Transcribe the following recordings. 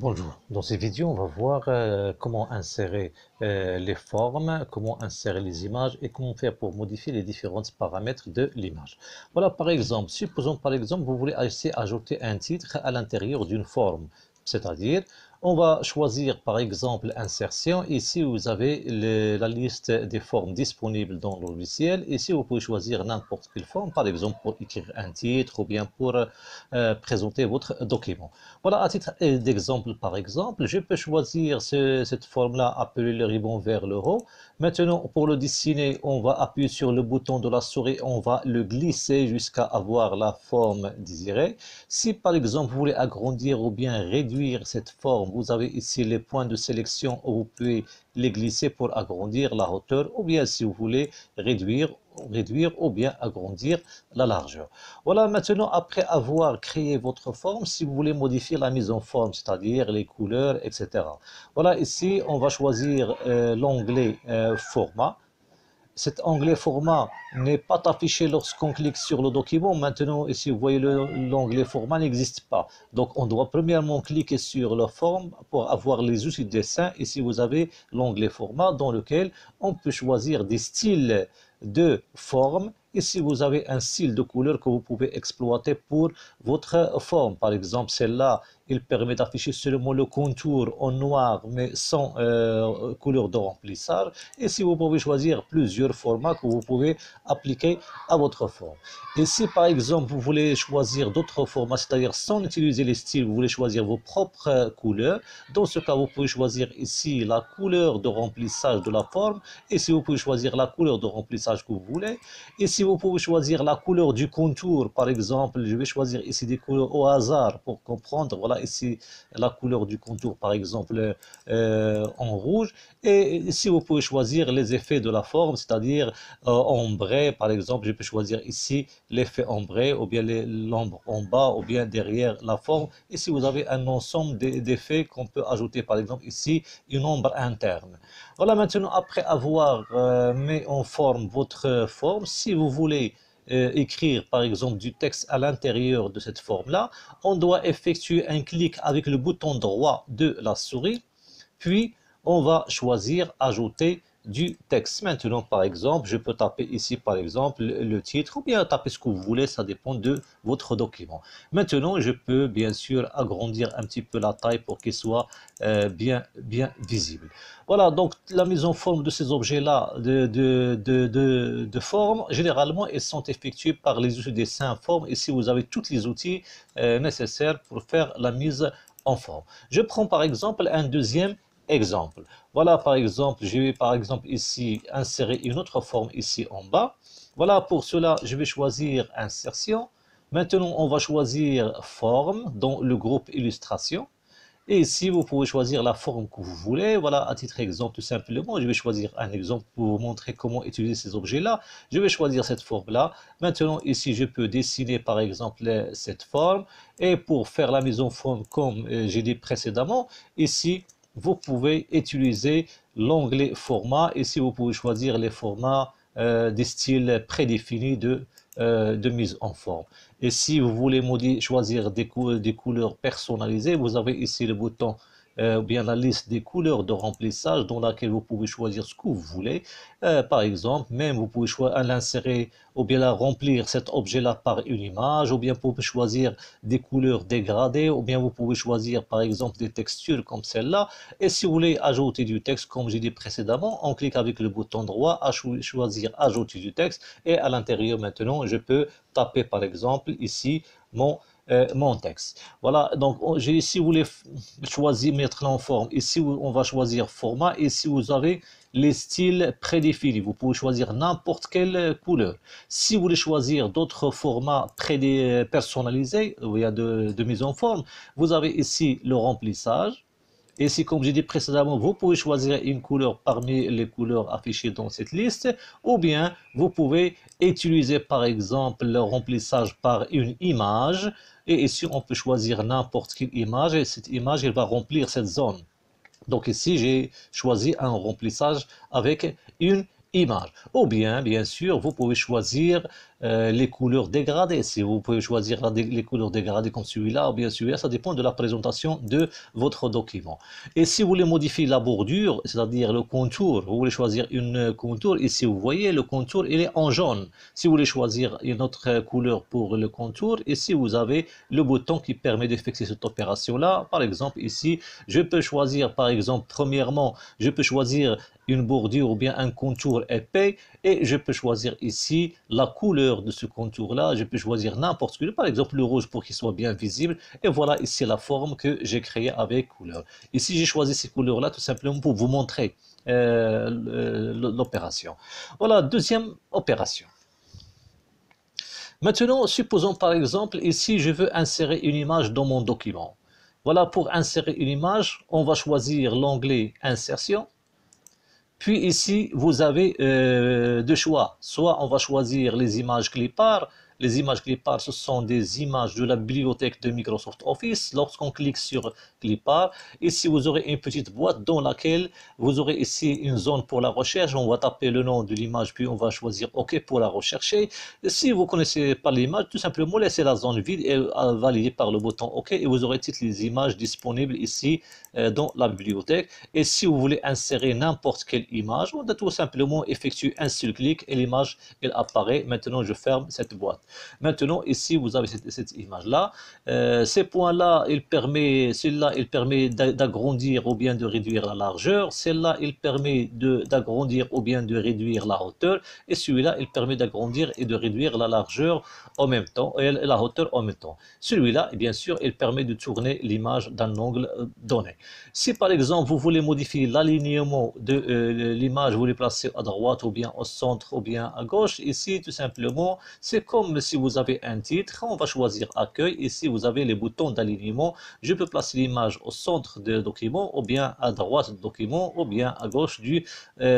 Bonjour, dans cette vidéo, on va voir comment insérer les formes, comment insérer les images et comment faire pour modifier les différents paramètres de l'image. Voilà, par exemple, supposons par exemple, vous voulez essayer d'ajouter un titre à l'intérieur d'une forme, c'est-à-dire, on va choisir par exemple insertion. Ici, vous avez la liste des formes disponibles dans le logiciel. Ici, vous pouvez choisir n'importe quelle forme, par exemple pour écrire un titre ou bien pour présenter votre document. Voilà, à titre d'exemple, par exemple, je peux choisir cette forme-là, appeler le ruban vers le haut. Maintenant, pour le dessiner, on va appuyer sur le bouton de la souris, on va le glisser jusqu'à avoir la forme désirée. Si, par exemple, vous voulez agrandir ou bien réduire cette forme, vous avez ici les points de sélection où vous pouvez les glisser pour agrandir la hauteur, ou bien si vous voulez réduire ou bien agrandir la largeur. Voilà, maintenant, après avoir créé votre forme, si vous voulez modifier la mise en forme, c'est-à-dire les couleurs, etc. Voilà, ici, on va choisir l'onglet Format. Cet onglet Format n'est pas affiché lorsqu'on clique sur le document. Maintenant, ici, vous voyez, l'onglet Format n'existe pas. Donc, on doit premièrement cliquer sur la forme pour avoir les outils de dessin. Ici, vous avez l'onglet Format dans lequel on peut choisir des styles de forme. Ici, vous avez un style de couleur que vous pouvez exploiter pour votre forme. Par exemple, celle-là, il permet d'afficher seulement le contour en noir, mais sans couleur de remplissage. Ici, vous pouvez choisir plusieurs formats que vous pouvez appliquer à votre forme. Et si, par exemple, vous voulez choisir d'autres formats, c'est-à-dire sans utiliser les styles, vous voulez choisir vos propres couleurs, dans ce cas, vous pouvez choisir ici la couleur de remplissage de la forme. Ici, vous pouvez choisir la couleur de remplissage que vous voulez. Ici, vous pouvez choisir la couleur du contour. Par exemple, je vais choisir ici des couleurs au hasard pour comprendre. Voilà, ici, la couleur du contour, par exemple, en rouge. Et ici, vous pouvez choisir les effets de la forme, c'est-à-dire ombré. Par exemple, je peux choisir ici l'effet ombré, ou bien l'ombre en bas, ou bien derrière la forme. Ici, vous avez un ensemble d'effets qu'on peut ajouter. Par exemple, ici, une ombre interne. Voilà, maintenant, après avoir mis en forme votre forme, si vous voulez écrire par exemple du texte à l'intérieur de cette forme-là, on doit effectuer un clic avec le bouton droit de la souris, puis on va choisir ajouter du texte. Maintenant, par exemple, je peux taper ici, par exemple, le titre ou bien taper ce que vous voulez, ça dépend de votre document. Maintenant, je peux bien sûr agrandir un petit peu la taille pour qu'il soit bien visible. Voilà, donc la mise en forme de ces objets-là de forme, généralement, elles sont effectuées par les outils de dessin forme. Ici, vous avez tous les outils nécessaires pour faire la mise en forme. Je prends par exemple un deuxième exemple. Voilà, par exemple, je vais par exemple ici insérer une autre forme ici en bas. Voilà, pour cela, je vais choisir insertion. Maintenant, on va choisir forme dans le groupe illustration. Et ici, vous pouvez choisir la forme que vous voulez. Voilà, à titre d'exemple, tout simplement, je vais choisir un exemple pour vous montrer comment utiliser ces objets-là. Je vais choisir cette forme-là. Maintenant, ici, je peux dessiner, par exemple, cette forme. Et pour faire la mise en forme, comme j'ai dit précédemment, ici, vous pouvez utiliser l'onglet format. Ici, vous pouvez choisir les formats des styles prédéfinis de mise en forme. Et si vous voulez choisir des couleurs personnalisées, vous avez ici le bouton ou bien la liste des couleurs de remplissage dans laquelle vous pouvez choisir ce que vous voulez. Par exemple, même vous pouvez l'insérer ou bien la remplir cet objet-là par une image, ou bien vous pouvez choisir des couleurs dégradées, ou bien vous pouvez choisir par exemple des textures comme celle-là. Et si vous voulez ajouter du texte, comme j'ai dit précédemment, on clique avec le bouton droit à choisir ajouter du texte, et à l'intérieur maintenant, je peux taper par exemple ici mon texte. Voilà, donc si vous voulez choisir, mettre en forme, ici on va choisir format, et si vous avez les styles prédéfinis, vous pouvez choisir n'importe quelle couleur. Si vous voulez choisir d'autres formats personnalisés, de mise en forme, vous avez ici le remplissage. Et si, comme j'ai dit précédemment, vous pouvez choisir une couleur parmi les couleurs affichées dans cette liste, ou bien vous pouvez utiliser par exemple le remplissage par une image. Et ici, on peut choisir n'importe quelle image, et cette image, elle va remplir cette zone. Donc ici, j'ai choisi un remplissage avec une image. Ou bien sûr, vous pouvez choisir les couleurs dégradées. Si vous pouvez choisir les couleurs dégradées comme celui-là ou bien celui-là, ça dépend de la présentation de votre document. Et si vous voulez modifier la bordure, c'est-à-dire le contour, vous voulez choisir une contour. Ici, vous voyez, le contour, il est en jaune. Si vous voulez choisir une autre couleur pour le contour, ici, vous avez le bouton qui permet d'effectuer cette opération-là. Par exemple, ici, je peux choisir, par exemple, premièrement, je peux choisir une bordure ou bien un contour épais et je peux choisir ici la couleur de ce contour-là. Je peux choisir n'importe quel, par exemple le rouge pour qu'il soit bien visible. Et voilà ici la forme que j'ai créée avec couleur. Ici, j'ai choisi ces couleurs-là tout simplement pour vous montrer l'opération. Voilà, deuxième opération. Maintenant, supposons par exemple ici, je veux insérer une image dans mon document. Voilà, pour insérer une image, on va choisir l'onglet Insertion. Puis ici, vous avez deux choix. Soit on va choisir les images clipart. Les images clipart, ce sont des images de la bibliothèque de Microsoft Office. Lorsqu'on clique sur clipart, ici vous aurez une petite boîte dans laquelle vous aurez ici une zone pour la recherche. On va taper le nom de l'image, puis on va choisir OK pour la rechercher. Et si vous ne connaissez pas l'image, tout simplement laissez la zone vide et validez par le bouton OK et vous aurez toutes les images disponibles ici dans la bibliothèque. Et si vous voulez insérer n'importe quelle image, on doit tout simplement effectuer un seul clic et l'image elle apparaît. Maintenant, je ferme cette boîte. Maintenant, ici, vous avez cette image-là. Ces points-là, celui-là, il permet d'agrandir ou bien de réduire la largeur. Celle-là, il permet d'agrandir ou bien de réduire la hauteur. Et celui-là, il permet d'agrandir et de réduire la largeur en même temps, et la hauteur en même temps. Celui-là, bien sûr, il permet de tourner l'image d'un angle donné. Si par exemple, vous voulez modifier l'alignement de l'image, vous voulez placer à droite ou bien au centre ou bien à gauche, ici, tout simplement, c'est comme si vous avez un titre, on va choisir accueil. Ici, vous avez les boutons d'alignement. Je peux placer l'image au centre du document ou bien à droite du document ou bien à gauche du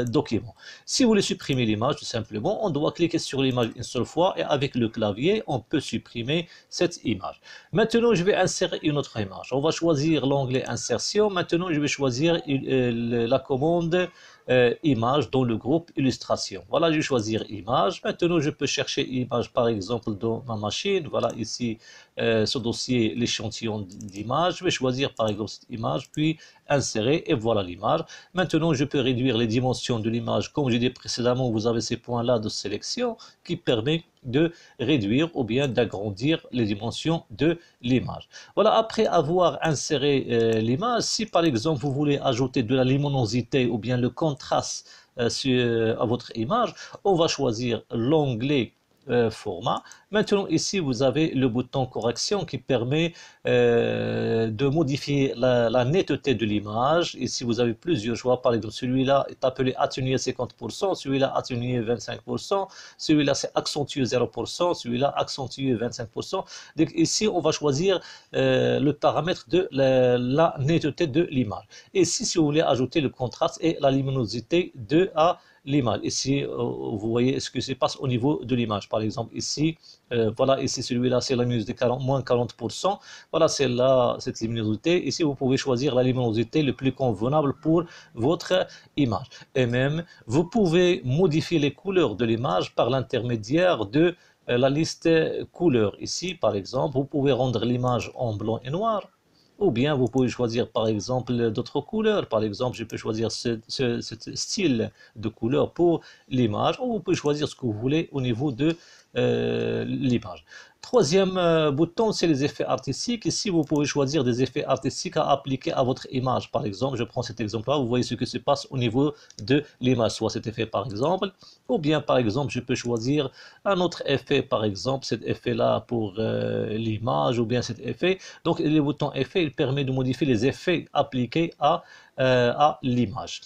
document. Si vous voulez supprimer l'image, tout simplement, on doit cliquer sur l'image une seule fois et avec le clavier, on peut supprimer cette image. Maintenant, je vais insérer une autre image. On va choisir l'onglet insertion. Maintenant, je vais choisir la commande image dans le groupe illustration. Voilà, je vais choisir image. Maintenant, je peux chercher image par exemple dans ma machine. Voilà ici ce dossier, l'échantillon d'image. Je vais choisir par exemple cette image, puis insérer et voilà l'image. Maintenant, je peux réduire les dimensions de l'image. Comme j'ai dit précédemment, vous avez ces points-là de sélection qui permet de réduire ou bien d'agrandir les dimensions de l'image. Voilà, après avoir inséré l'image, si par exemple vous voulez ajouter de la luminosité ou bien le contraste à votre image, on va choisir l'onglet format. Maintenant ici vous avez le bouton correction qui permet de modifier la netteté de l'image. Ici vous avez plusieurs choix, par exemple celui-là est appelé atténuer 50%, celui-là atténuer 25%, celui-là c'est accentuer 0%, celui-là accentuer 25%. Donc ici on va choisir le paramètre de la netteté de l'image. Et si vous voulez ajouter le contraste et la luminosité de à l'image. Ici, vous voyez ce qui se passe au niveau de l'image. Par exemple, ici, voilà, ici, celui-là, c'est la luminosité moins 40%. Voilà, c'est là, cette luminosité. Ici, vous pouvez choisir la luminosité le plus convenable pour votre image. Et même, vous pouvez modifier les couleurs de l'image par l'intermédiaire de la liste couleurs. Ici, par exemple, vous pouvez rendre l'image en blanc et noir. Ou bien vous pouvez choisir par exemple d'autres couleurs. Par exemple, je peux choisir ce style de couleur pour l'image. Ou vous pouvez choisir ce que vous voulez au niveau de l'image. Troisième bouton, c'est les effets artistiques. Ici, vous pouvez choisir des effets artistiques à appliquer à votre image. Par exemple, je prends cet exemple-là. Vous voyez ce qui se passe au niveau de l'image. Soit cet effet, par exemple. Ou bien, par exemple, je peux choisir un autre effet. Par exemple, cet effet-là pour l'image. Ou bien cet effet. Donc, le bouton effet, il permet de modifier les effets appliqués à l'image.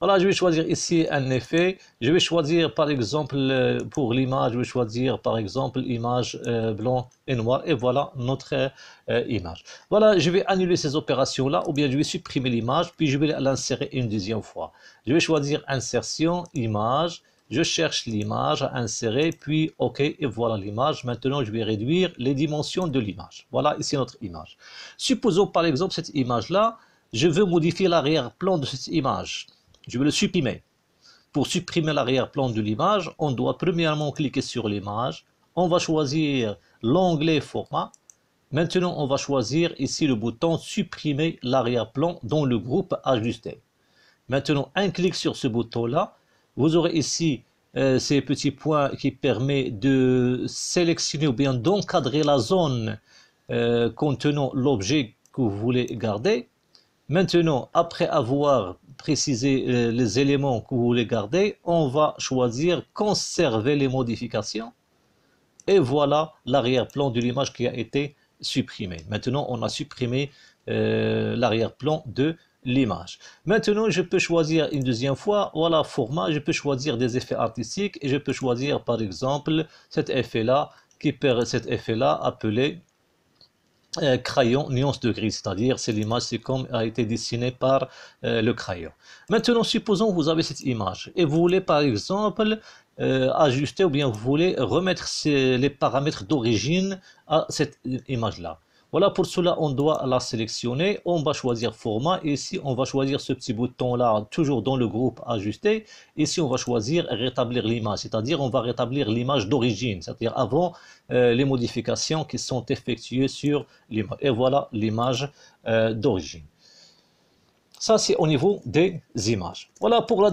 Voilà, je vais choisir ici un effet. Je vais choisir par exemple pour l'image, je vais choisir par exemple image blanc et noir. Et voilà notre image. Voilà, je vais annuler ces opérations-là ou bien je vais supprimer l'image puis je vais l'insérer une deuxième fois. Je vais choisir insertion, image. Je cherche l'image à insérer, puis OK, et voilà l'image. Maintenant, je vais réduire les dimensions de l'image. Voilà ici notre image. Supposons par exemple cette image-là, je veux modifier l'arrière-plan de cette image. Je vais le supprimer. pour supprimer l'arrière-plan de l'image, on doit premièrement cliquer sur l'image. On va choisir l'onglet format. Maintenant, on va choisir ici le bouton supprimer l'arrière-plan dans le groupe ajusté. Maintenant, un clic sur ce bouton-là. Vous aurez ici ces petits points qui permettent de sélectionner ou bien d'encadrer la zone contenant l'objet que vous voulez garder. Maintenant, après avoir précisé les éléments que vous voulez garder, on va choisir conserver les modifications. Et voilà l'arrière-plan de l'image qui a été supprimé. Maintenant, on a supprimé l'arrière-plan de l'image. Maintenant, je peux choisir une deuxième fois, voilà, format, je peux choisir des effets artistiques et je peux choisir par exemple cet effet-là, cet effet-là appelé crayon nuance de gris, c'est-à-dire c'est l'image, c'est comme a été dessinée par le crayon. Maintenant, supposons que vous avez cette image et vous voulez par exemple ajuster ou bien vous voulez remettre les paramètres d'origine à cette image-là. Voilà, pour cela, on doit la sélectionner. On va choisir format. Ici, on va choisir ce petit bouton-là, toujours dans le groupe ajuster. Ici, on va choisir rétablir l'image, c'est-à-dire on va rétablir l'image d'origine, c'est-à-dire avant les modifications qui sont effectuées sur l'image. Et voilà l'image d'origine. Ça, c'est au niveau des images. Voilà pour la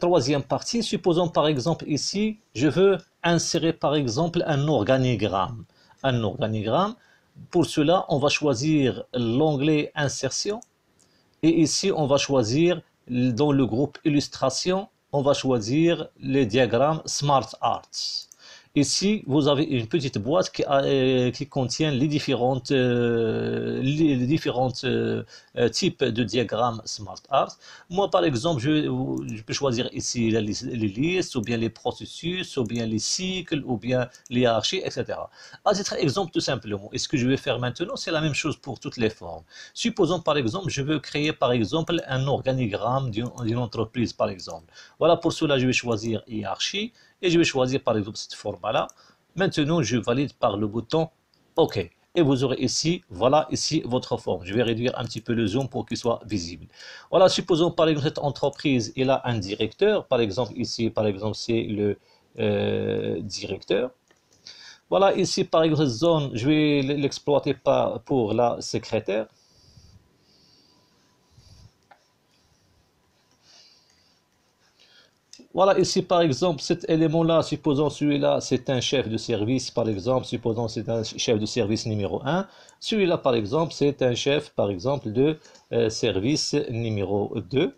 troisième partie. Supposons par exemple ici, je veux insérer par exemple un organigramme. Un organigramme. Pour cela, on va choisir l'onglet insertion. Et ici, on va choisir dans le groupe illustration, on va choisir les diagrammes Smart Arts. Ici, vous avez une petite boîte qui contient les différents types de diagrammes Smart Art. Moi, par exemple, je peux choisir ici les listes, ou bien les processus, ou bien les cycles, ou bien les hiérarchies, etc. À titre exemple, tout simplement, et ce que je vais faire maintenant, c'est la même chose pour toutes les formes. Supposons, par exemple, je veux créer, par exemple, un organigramme d'une entreprise, par exemple. Voilà, pour cela, je vais choisir hiérarchie. Et je vais choisir par exemple cette format-là. Maintenant, je valide par le bouton OK. Et vous aurez ici, voilà ici votre forme. Je vais réduire un petit peu le zoom pour qu'il soit visible. Voilà, supposons par exemple cette entreprise, il a un directeur. Par exemple, ici, par exemple, c'est le directeur. Voilà, ici, par exemple, cette zone, je vais l'exploiter pour la secrétaire. Voilà, ici par exemple, cet élément-là, supposons celui-là, c'est un chef de service, par exemple, supposons c'est un chef de service numéro 1. Celui-là, par exemple, c'est un chef, par exemple, de service numéro 2.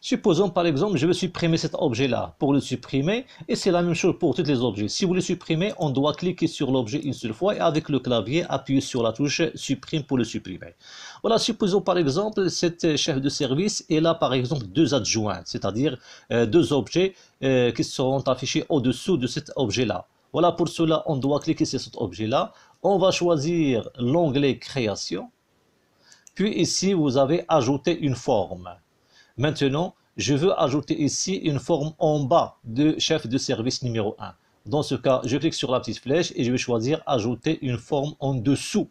Supposons par exemple, je veux supprimer cet objet-là. Pour le supprimer, et c'est la même chose pour tous les objets. Si vous le supprimez, on doit cliquer sur l'objet une seule fois et avec le clavier, appuyer sur la touche supprime pour le supprimer. Voilà, supposons par exemple, cet chef de service est là par exemple deux adjoints, c'est-à-dire deux objets qui seront affichés au-dessous de cet objet-là. Voilà, pour cela, on doit cliquer sur cet objet-là. On va choisir l'onglet création. Puis ici, vous avez ajouté une forme. Maintenant, je veux ajouter ici une forme en bas de chef de service numéro 1. Dans ce cas, je clique sur la petite flèche et je vais choisir ajouter une forme en dessous.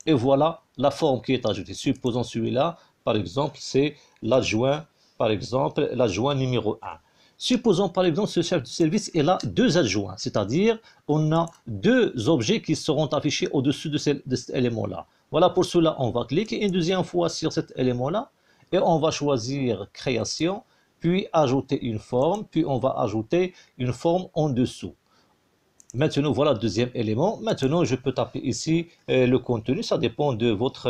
Et voilà la forme qui est ajoutée. Supposons celui-là, par exemple, c'est l'adjoint, par exemple, l'adjoint numéro 1. Supposons par exemple ce chef de service est là deux adjoints, c'est-à-dire on a deux objets qui seront affichés au-dessus de cet élément-là. Voilà, pour cela, on va cliquer une deuxième fois sur cet élément-là. Et on va choisir création, puis ajouter une forme, puis on va ajouter une forme en dessous. Maintenant, voilà le deuxième élément. Maintenant, je peux taper ici le contenu, ça dépend de votre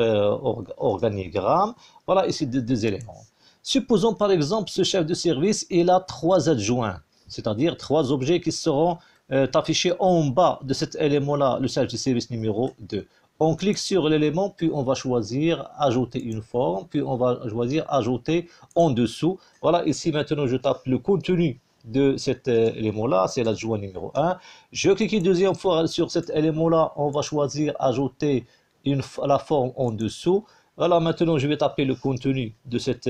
organigramme. Voilà ici deux éléments. Supposons par exemple ce chef de service, il a trois adjoints, c'est-à-dire trois objets qui seront affichés en bas de cet élément-là, le chef de service numéro 2. On clique sur l'élément, puis on va choisir ajouter une forme, puis on va choisir ajouter en dessous. Voilà, ici maintenant je tape le contenu de cet élément-là, c'est l'adjoint numéro 1. Je clique une deuxième fois sur cet élément-là, on va choisir ajouter la forme en dessous. Voilà, maintenant je vais taper le contenu de cet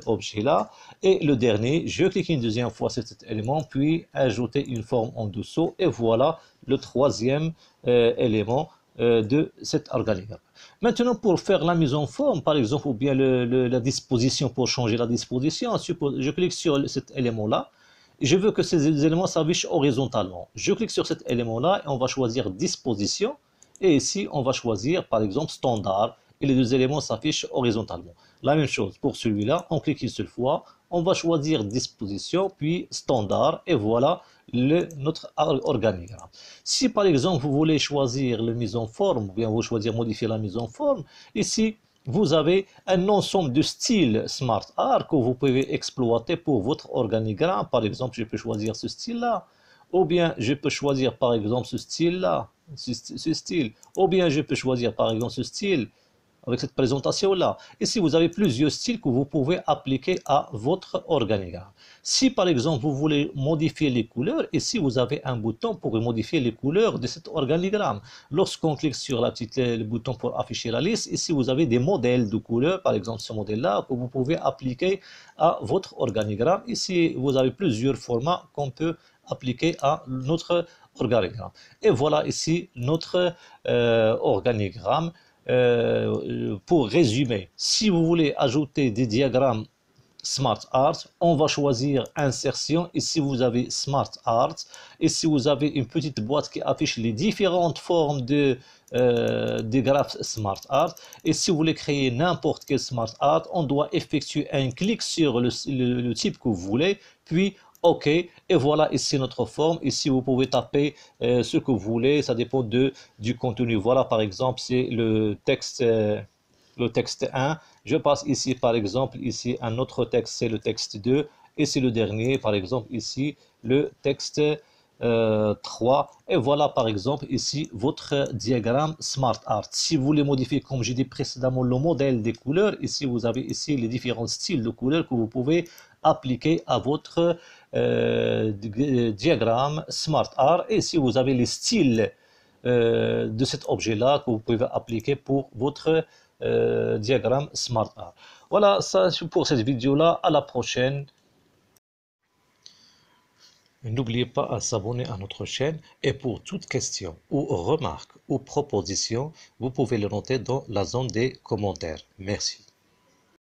objet-là. Et le dernier, je clique une deuxième fois sur cet élément, puis ajouter une forme en dessous. Et voilà le troisième élément. de cet organigramme. Maintenant, pour faire la mise en forme, par exemple, ou bien la disposition, pour changer la disposition, je clique sur cet élément-là, et je veux que ces éléments s'affichent horizontalement. Je clique sur cet élément-là et on va choisir disposition, et ici, on va choisir, par exemple, standard, et les deux éléments s'affichent horizontalement. La même chose pour celui-là, on clique une seule fois, on va choisir disposition, puis standard, et voilà notre organigramme. Si par exemple vous voulez choisir la mise en forme, ou bien vous choisir modifier la mise en forme, ici vous avez un ensemble de styles Smart Art que vous pouvez exploiter pour votre organigramme. Par exemple, je peux choisir ce style-là, ou bien je peux choisir par exemple ce style-là, ce style, ou bien je peux choisir par exemple ce style avec cette présentation-là. Ici, vous avez plusieurs styles que vous pouvez appliquer à votre organigramme. Si par exemple, vous voulez modifier les couleurs, ici, vous avez un bouton pour modifier les couleurs de cet organigramme. Lorsqu'on clique sur le bouton pour afficher la liste, ici, vous avez des modèles de couleurs, par exemple ce modèle-là, que vous pouvez appliquer à votre organigramme. Ici, vous avez plusieurs formats qu'on peut appliquer à notre organigramme. Et voilà ici notre organigramme. Pour résumer, si vous voulez ajouter des diagrammes Smart Art, on va choisir insertion. Ici, vous avez Smart Art. Ici, vous avez une petite boîte qui affiche les différentes formes des graphes Smart Art. Et si vous voulez créer n'importe quel Smart Art, on doit effectuer un clic sur le type que vous voulez, puis OK, et voilà ici notre forme. Ici, vous pouvez taper ce que vous voulez, ça dépend du contenu. Voilà, par exemple, c'est le texte 1. Je passe ici, par exemple, ici un autre texte, c'est le texte 2. Et c'est le dernier, par exemple, ici, le texte 3. Et voilà, par exemple, ici, votre diagramme Smart Art. Si vous voulez modifier, comme j'ai dit précédemment, le modèle des couleurs, ici, vous avez ici les différents styles de couleurs que vous pouvez appliquer à votre diagramme Smart Art. Et ici, vous avez les styles de cet objet-là que vous pouvez appliquer pour votre diagramme Smart Art. Voilà, ça pour cette vidéo-là. À la prochaine. N'oubliez pas à s'abonner à notre chaîne et pour toute question ou remarque ou proposition, vous pouvez le noter dans la zone des commentaires. Merci.